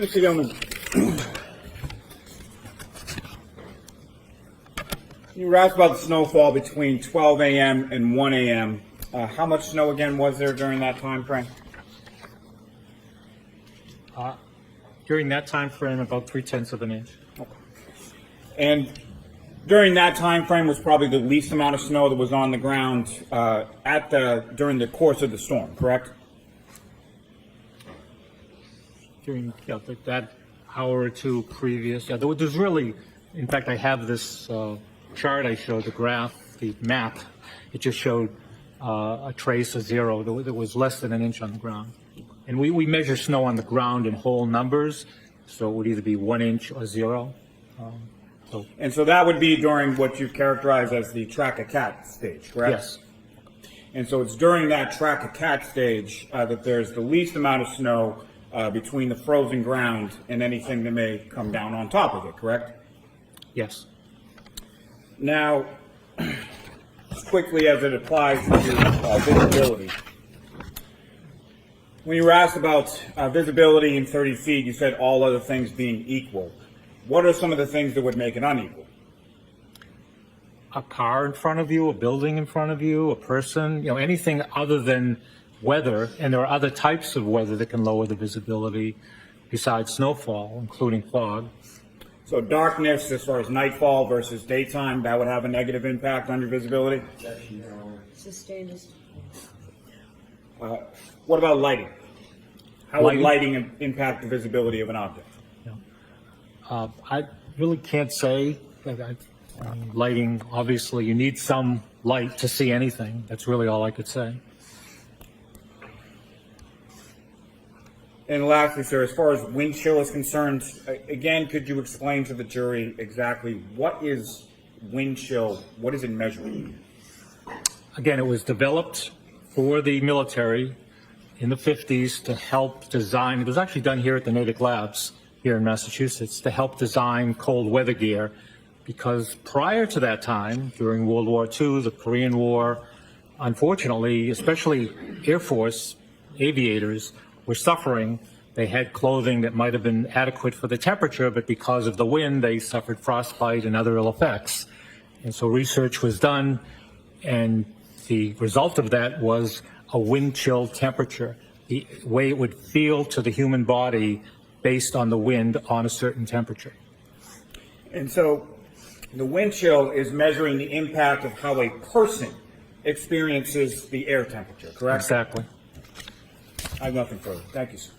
Mr. Gilman, you were asked about the snowfall between 12 a.m. and 1 a.m. How much snow again was there during that time frame? During that time frame, about 3/10 of an inch. Okay. And during that time frame was probably the least amount of snow that was on the ground during the course of the storm, correct? During that hour or two previous. Yeah, there's really, in fact, I have this chart I showed, the graph, the map. It just showed a trace of zero. There was less than an inch on the ground. And we measure snow on the ground in whole numbers, so it would either be 1 inch or zero. And so that would be during what you characterize as the track-a-cat stage, correct? Yes. And so it's during that track-a-cat stage that there's the least amount of snow between the frozen ground and anything that may come down on top of it, correct? Yes. Now, as quickly as it applies to visibility, when you were asked about visibility in 30 feet, you said all other things being equal. What are some of the things that would make it unequal? A car in front of you, a building in front of you, a person, anything other than weather, and there are other types of weather that can lower the visibility besides snowfall, including fog. So darkness, as far as nightfall versus daytime, that would have a negative impact on your visibility? Sustained. What about lighting? How would lighting impact the visibility of an object? I really can't say. Lighting, obviously, you need some light to see anything. That's really all I could say. And lastly, sir, as far as wind chill is concerned, again, could you explain to the jury exactly what is wind chill? What is it measuring? Again, it was developed for the military in the 50s to help design. It was actually done here at the Natick Labs here in Massachusetts to help design cold weather gear, because prior to that time, during World War II, the Korean War, unfortunately, especially Air Force aviators were suffering. They had clothing that might have been adequate for the temperature, but because of the wind, they suffered frostbite and other ill effects. And so research was done, and the result of that was a wind chill temperature, the way it would feel to the human body based on the wind on a certain temperature. And so the wind chill is measuring the impact of how a person experiences the air temperature, correct? Exactly. I have nothing further. Thank you, sir.